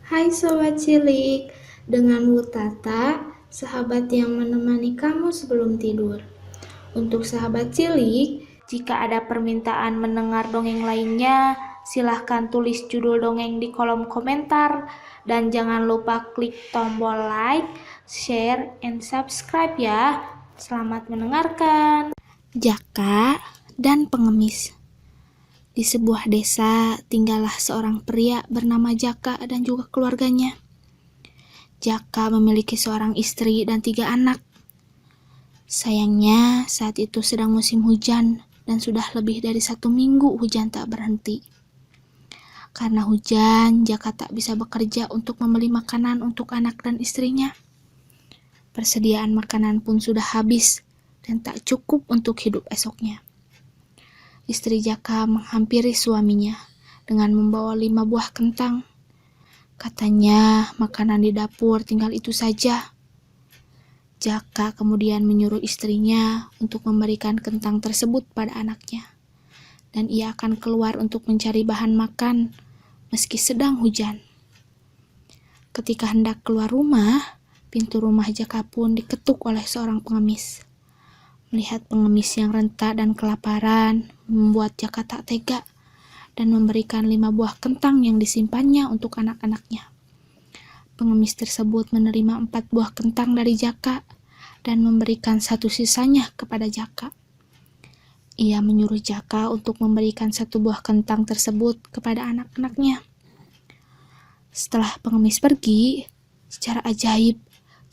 Hai Sobat Cilik, dengan Wutata, sahabat yang menemani kamu sebelum tidur. Untuk sahabat cilik, jika ada permintaan mendengar dongeng lainnya, silahkan tulis judul dongeng di kolom komentar. Dan jangan lupa klik tombol like, share, and subscribe ya. Selamat mendengarkan. Jaka dan pengemis. Di sebuah desa tinggallah seorang pria bernama Jaka dan juga keluarganya. Jaka memiliki seorang istri dan 3 anak. Sayangnya saat itu sedang musim hujan dan sudah lebih dari 1 minggu hujan tak berhenti. Karena hujan, Jaka tak bisa bekerja untuk membeli makanan untuk anak dan istrinya. Persediaan makanan pun sudah habis dan tak cukup untuk hidup esoknya. Istri Jaka menghampiri suaminya dengan membawa 5 buah kentang. Katanya makanan di dapur tinggal itu saja. Jaka kemudian menyuruh istrinya untuk memberikan kentang tersebut pada anaknya. Dan ia akan keluar untuk mencari bahan makan meski sedang hujan. Ketika hendak keluar rumah, pintu rumah Jaka pun diketuk oleh seorang pengemis. Melihat pengemis yang renta dan kelaparan, membuat Jaka tak tega dan memberikan 5 buah kentang yang disimpannya untuk anak-anaknya. Pengemis tersebut menerima 4 buah kentang dari Jaka dan memberikan 1 sisanya kepada Jaka. Ia menyuruh Jaka untuk memberikan 1 buah kentang tersebut kepada anak-anaknya. Setelah pengemis pergi, secara ajaib,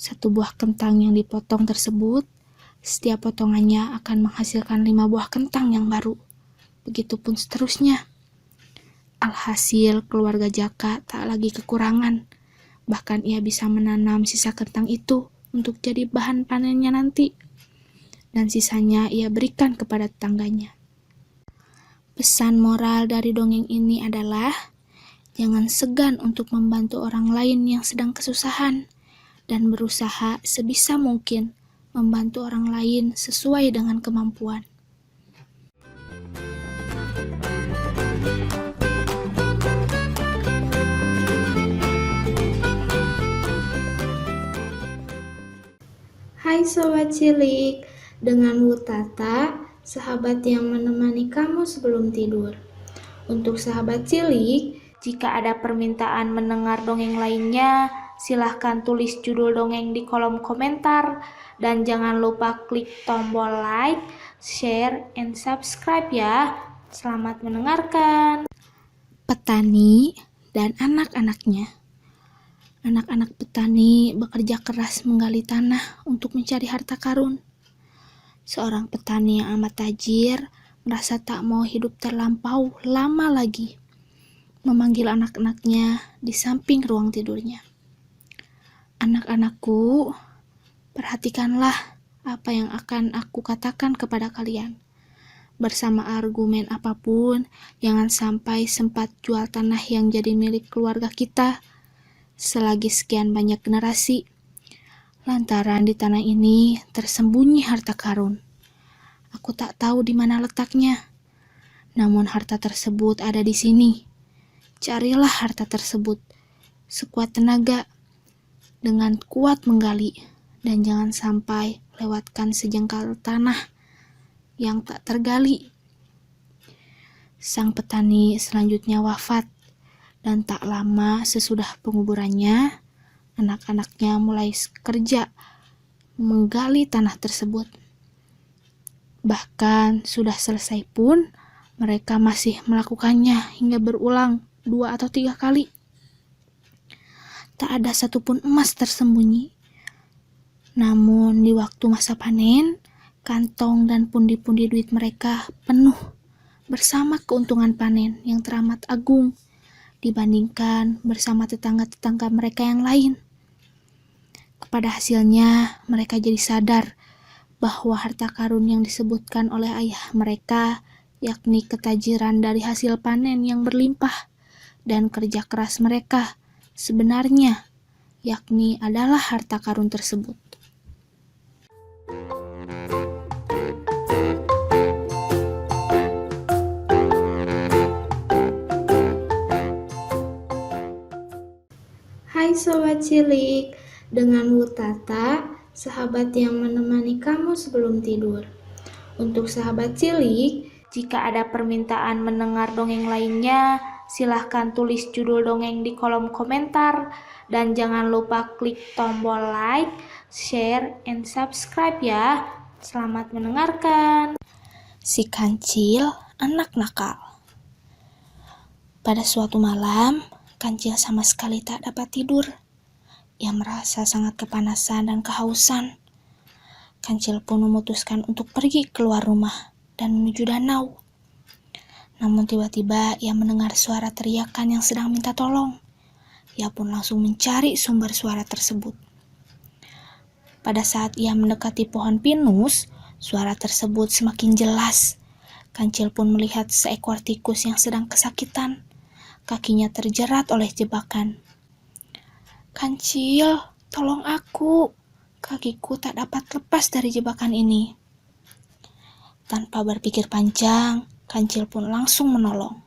1 buah kentang yang dipotong tersebut, setiap potongannya akan menghasilkan 5 buah kentang yang baru. Begitupun seterusnya. Alhasil keluarga Jaka tak lagi kekurangan. Bahkan ia bisa menanam sisa kentang itu untuk jadi bahan panennya nanti. Dan sisanya ia berikan kepada tetangganya. Pesan moral dari dongeng ini adalah jangan segan untuk membantu orang lain yang sedang kesusahan dan berusaha sebisa mungkin membantu orang lain sesuai dengan kemampuan. Hai Sobat Cilik, dengan Wutata, sahabat yang menemani kamu sebelum tidur. Untuk sahabat cilik, jika ada permintaan mendengar dongeng lainnya, silahkan tulis judul dongeng di kolom komentar. Dan jangan lupa klik tombol like, share, and subscribe ya. Selamat mendengarkan. Petani dan anak-anaknya. Anak-anak petani bekerja keras menggali tanah untuk mencari harta karun. Seorang petani yang amat tajir merasa tak mau hidup terlampau lama lagi. Memanggil anak-anaknya di samping ruang tidurnya. Anak-anakku, perhatikanlah apa yang akan aku katakan kepada kalian. Bersama argumen apapun, jangan sampai sempat jual tanah yang jadi milik keluarga kita selagi sekian banyak generasi. Lantaran di tanah ini tersembunyi harta karun. Aku tak tahu di mana letaknya. Namun harta tersebut ada di sini. Carilah harta tersebut sekuat tenaga dengan kuat menggali dan jangan sampai lewatkan sejengkal tanah yang tak tergali. Sang petani selanjutnya wafat dan tak lama sesudah penguburannya, anak-anaknya mulai kerja menggali tanah tersebut. Bahkan sudah selesai pun, mereka masih melakukannya hingga berulang 2 atau 3 kali. Tak ada satupun emas tersembunyi. Namun di waktu masa panen, kantong dan pundi-pundi duit mereka penuh bersama keuntungan panen yang teramat agung dibandingkan bersama tetangga-tetangga mereka yang lain. Kepada hasilnya, mereka jadi sadar bahwa harta karun yang disebutkan oleh ayah mereka, yakni ketajiran dari hasil panen yang berlimpah dan kerja keras mereka, sebenarnya yakni adalah harta karun tersebut. Hai Sobat Cilik, dengan Wutata, sahabat yang menemani kamu sebelum tidur. Untuk sahabat cilik, jika ada permintaan mendengar dongeng lainnya, silahkan tulis judul dongeng di kolom komentar. Dan jangan lupa klik tombol like, share, and subscribe ya. Selamat mendengarkan. Si Kancil, anak nakal. Pada suatu malam, Kancil sama sekali tak dapat tidur. Ia merasa sangat kepanasan dan kehausan. Kancil pun memutuskan untuk pergi keluar rumah dan menuju danau. Namun tiba-tiba ia mendengar suara teriakan yang sedang minta tolong. Ia pun langsung mencari sumber suara tersebut. Pada saat ia mendekati pohon pinus, suara tersebut semakin jelas. Kancil pun melihat seekor tikus yang sedang kesakitan. Kakinya terjerat oleh jebakan. "Kancil, tolong aku. Kakiku tak dapat lepas dari jebakan ini." Tanpa berpikir panjang, Kancil pun langsung menolong.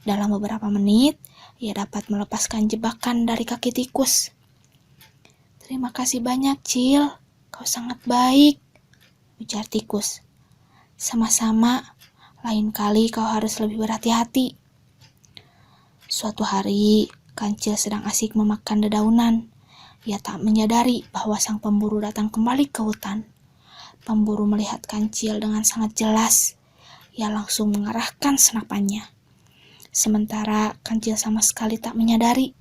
Dalam beberapa menit, ia dapat melepaskan jebakan dari kaki tikus. "Terima kasih banyak, Cil. Kau sangat baik," ujar tikus. "Sama-sama, lain kali kau harus lebih berhati-hati." Suatu hari, Kancil sedang asik memakan dedaunan. Ia tak menyadari bahwa sang pemburu datang kembali ke hutan. Pemburu melihat Kancil dengan sangat jelas. Ia langsung mengarahkan senapannya. Sementara Kancil sama sekali tak menyadari.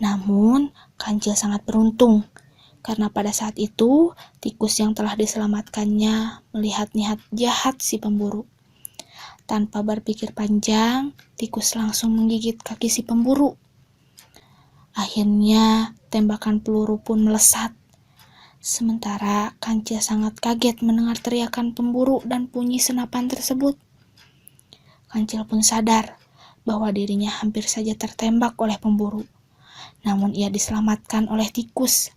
Namun, Kancil sangat beruntung. Karena pada saat itu, tikus yang telah diselamatkannya melihat niat jahat si pemburu. Tanpa berpikir panjang, tikus langsung menggigit kaki si pemburu. Akhirnya, tembakan peluru pun melesat. Sementara Kancil sangat kaget mendengar teriakan pemburu dan bunyi senapan tersebut. Kancil pun sadar bahwa dirinya hampir saja tertembak oleh pemburu. Namun ia diselamatkan oleh tikus.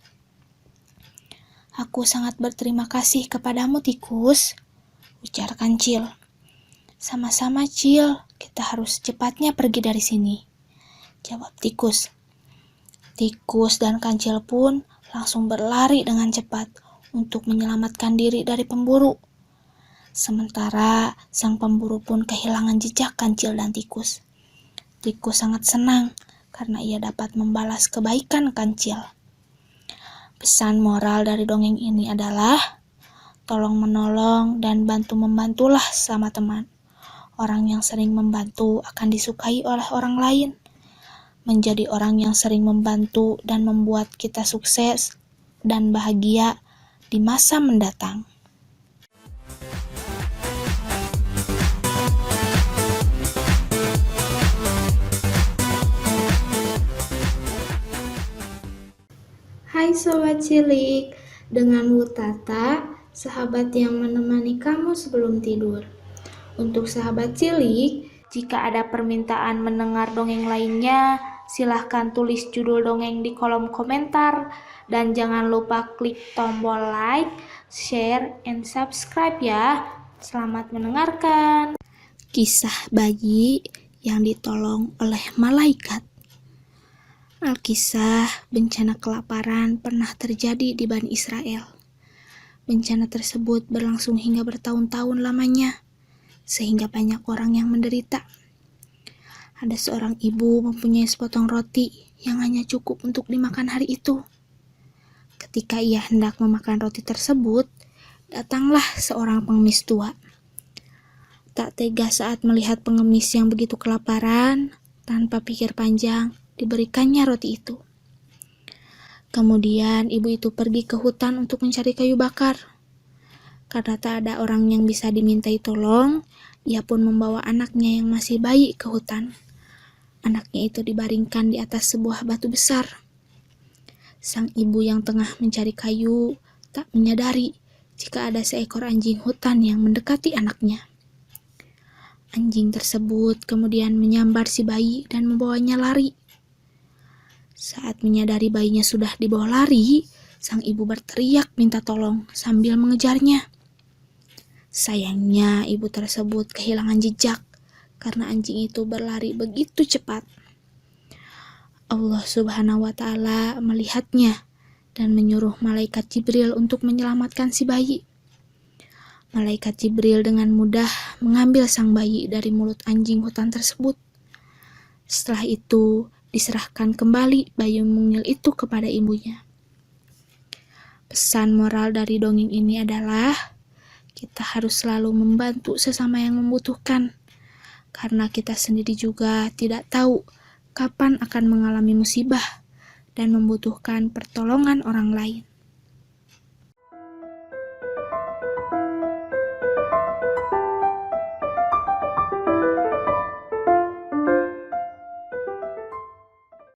"Aku sangat berterima kasih kepadamu, tikus," ujar Kancil. "Sama-sama, Cil. Kita harus secepatnya pergi dari sini," jawab tikus. Tikus dan Kancil pun langsung berlari dengan cepat untuk menyelamatkan diri dari pemburu. Sementara sang pemburu pun kehilangan jejak Kancil dan tikus. Tikus sangat senang karena ia dapat membalas kebaikan Kancil. Pesan moral dari dongeng ini adalah tolong menolong dan bantu-membantulah sama teman. Orang yang sering membantu akan disukai oleh orang lain. Menjadi orang yang sering membantu dan membuat kita sukses dan bahagia di masa mendatang. Hai Sobat Cilik, dengan Wutata, sahabat yang menemani kamu sebelum tidur. Untuk sahabat cilik, jika ada permintaan mendengar dongeng lainnya, silahkan tulis judul dongeng di kolom komentar. Dan jangan lupa klik tombol like, share, and subscribe ya. Selamat mendengarkan. Kisah bayi yang ditolong oleh malaikat. Alkisah, bencana kelaparan pernah terjadi di Bani Israel. Bencana tersebut berlangsung hingga bertahun-tahun lamanya, sehingga banyak orang yang menderita. Ada seorang ibu mempunyai sepotong roti yang hanya cukup untuk dimakan hari itu. Ketika ia hendak memakan roti tersebut, datanglah seorang pengemis tua. Tak tega saat melihat pengemis yang begitu kelaparan, tanpa pikir panjang, diberikannya roti itu. Kemudian ibu itu pergi ke hutan untuk mencari kayu bakar. Karena tak ada orang yang bisa dimintai tolong, ia pun membawa anaknya yang masih bayi ke hutan. Anaknya itu dibaringkan di atas sebuah batu besar. Sang ibu yang tengah mencari kayu tak menyadari jika ada seekor anjing hutan yang mendekati anaknya. Anjing tersebut kemudian menyambar si bayi dan membawanya lari. Saat menyadari bayinya sudah dibawa lari, sang ibu berteriak minta tolong sambil mengejarnya. Sayangnya ibu tersebut kehilangan jejak karena anjing itu berlari begitu cepat. Allah Subhanahu wa Ta'ala melihatnya dan menyuruh malaikat Jibril untuk menyelamatkan si bayi. Malaikat Jibril dengan mudah mengambil sang bayi dari mulut anjing hutan tersebut. Setelah itu, diserahkan kembali bayi mungil itu kepada ibunya. Pesan moral dari dongeng ini adalah kita harus selalu membantu sesama yang membutuhkan, karena kita sendiri juga tidak tahu kapan akan mengalami musibah dan membutuhkan pertolongan orang lain.